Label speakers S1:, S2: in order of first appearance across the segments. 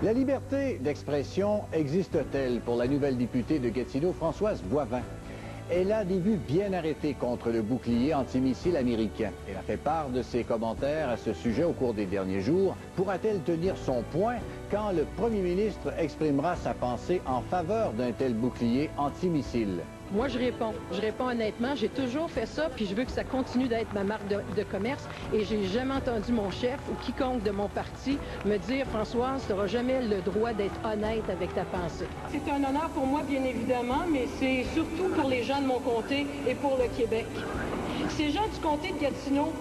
S1: La liberté d'expression existe-t-elle pour la nouvelle députée de Gatineau, Françoise Boivin? Elle a des vues bien arrêtées contre le bouclier antimissile américain. Elle a fait part de ses commentaires à ce sujet au cours des derniers jours. Pourra-t-elle tenir son point quand le premier ministre exprimera sa pensée en faveur d'un tel bouclier antimissile?
S2: Moi, je réponds honnêtement. J'ai toujours fait ça, puis je veux que ça continue d'être ma marque de commerce. Et j'ai jamais entendu mon chef ou quiconque de mon parti me dire « Françoise, tu n'auras jamais le droit d'être honnête avec ta pensée ». C'est un honneur pour moi, bien évidemment, mais c'est surtout pour les gens de mon comté et pour le Québec. Ces gens du comté de Gatineau,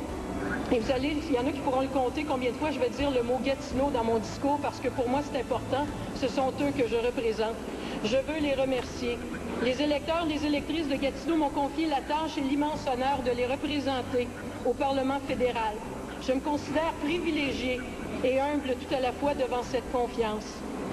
S2: et vous allez, il y en a qui pourront le compter combien de fois je vais dire le mot Gatineau dans mon discours, parce que pour moi, c'est important. Ce sont eux que je représente. Je veux les remercier. Les électeurs, les électrices de Gatineau m'ont confié la tâche et l'immense honneur de les représenter au Parlement fédéral. Je me considère privilégiée et humble tout à la fois devant cette confiance.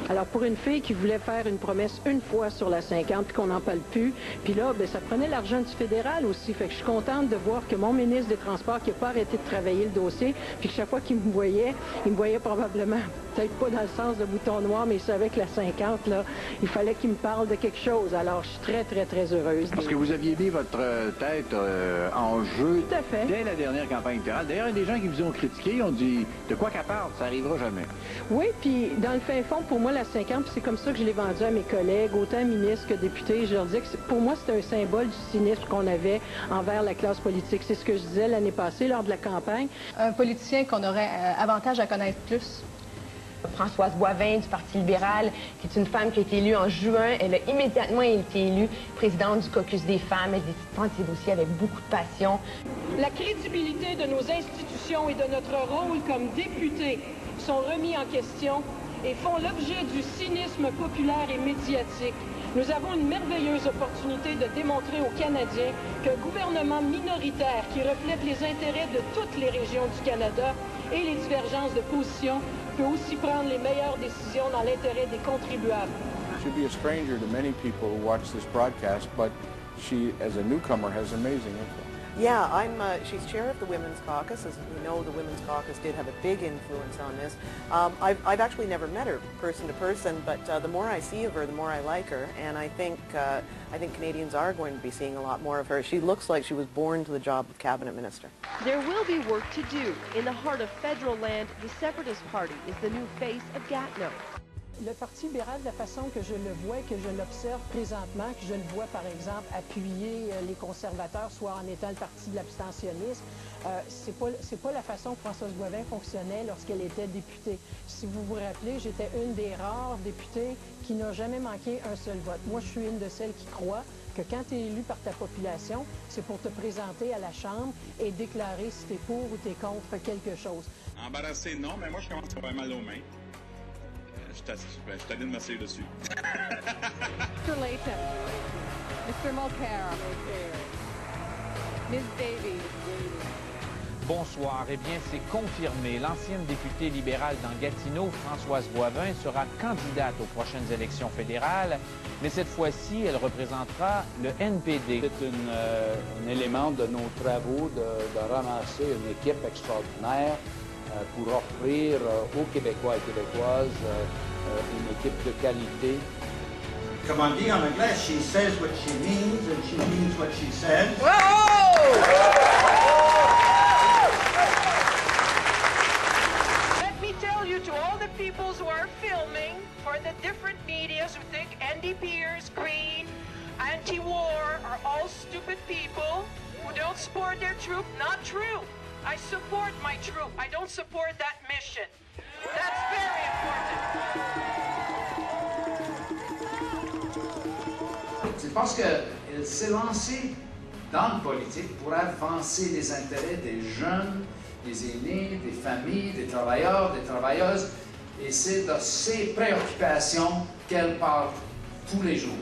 S2: Alors, pour une fille qui voulait faire une promesse une fois sur la 50, puis qu'on n'en parle plus, puis là, bien, ça prenait l'argent du fédéral aussi. Fait que je suis contente de voir que mon ministre des Transports, qui n'a pas arrêté de travailler le dossier, puis que chaque fois qu'il me voyait, il me voyait probablement, peut-être pas dans le sens de bouton noir, mais il savait que la 50, là, il fallait qu'il me parle de quelque chose. Alors, je suis très, très, très heureuse.
S1: Parce que vous aviez mis votre tête en jeu
S2: Tout à fait.
S1: Dès la dernière campagne électorale. D'ailleurs, il y a des gens qui vous ont critiqué, ils ont dit « De quoi qu'elle parle, ça n'arrivera jamais. »
S2: Oui, puis dans le fin fond, pour moi, la 50, puis c'est comme ça que je l'ai vendu à mes collègues, autant ministres que députés. Je leur disais que pour moi, c'est un symbole du cynisme qu'on avait envers la classe politique. C'est ce que je disais l'année passée lors de la campagne.
S3: Un politicien qu'on aurait avantage à connaître plus.
S4: Françoise Boivin du Parti libéral, qui est une femme qui a été élue en juin. Elle a immédiatement été élue présidente du caucus des femmes. Elle défend ses dossiers avec beaucoup de passion.
S2: La crédibilité de nos institutions et de notre rôle comme députés sont remis en question et font l'objet du cynisme populaire et médiatique. Nous avons une merveilleuse opportunité de démontrer aux Canadiens qu'un gouvernement minoritaire qui reflète les intérêts de toutes les régions du Canada et les divergences de position peut aussi prendre les meilleures décisions dans l'intérêt des contribuables.
S5: She'd be a stranger to many people who watch this broadcast, but she, as a newcomer, has amazing influence.
S6: Yeah, she's chair of the Women's Caucus. As we know, the Women's Caucus did have a big influence on this. I've actually never met her person to person, but the more I see of her, the more I like her, and I think Canadians are going to be seeing a lot more of her. She looks like she was born to the job of cabinet minister.
S7: There will be work to do. In the heart of federal land, the Separatist Party is the new face of Gatineau.
S2: Le Parti libéral, de la façon que je le vois, que je l'observe présentement, que je le vois, par exemple, appuyer les conservateurs, soit en étant le parti de l'abstentionnisme, c'est pas la façon que Françoise Boivin fonctionnait lorsqu'elle était députée. Si vous vous rappelez, j'étais une des rares députées qui n'a jamais manqué un seul vote. Moi, je suis une de celles qui croient que quand tu es élu par ta population, c'est pour te présenter à la Chambre et déclarer si tu es pour ou tu es contre quelque chose.
S8: Embarrassé, non, mais moi, je commence à avoir mal aux mains. Je suis allé de m'asseoir dessus.
S3: Mr. Layton, Mr. Mulcair, Ms. Davies.
S9: Bonsoir. Eh bien, c'est confirmé. L'ancienne députée libérale dans Gatineau, Françoise Boivin, sera candidate aux prochaines élections fédérales, mais cette fois-ci, elle représentera le NPD.
S10: C'est un élément de nos travaux de ramasser une équipe extraordinaire pour offrir aux Québécois et Québécoises une équipe de qualité.
S11: Comme on dit en anglais, she says what she means and she means what she says.
S12: Let me tell you to all the people who are filming for the different medias who think NDPers, Green, anti-war are all stupid people who don't support their troop. Not true. I support my troop. I don't support that mission. That's very important.
S13: C'est parce qu'elle s'est lancée dans le politique pour avancer les intérêts des jeunes, des aînés, des familles, des travailleurs, des travailleuses. Et c'est de ces préoccupations qu'elle parle tous les jours.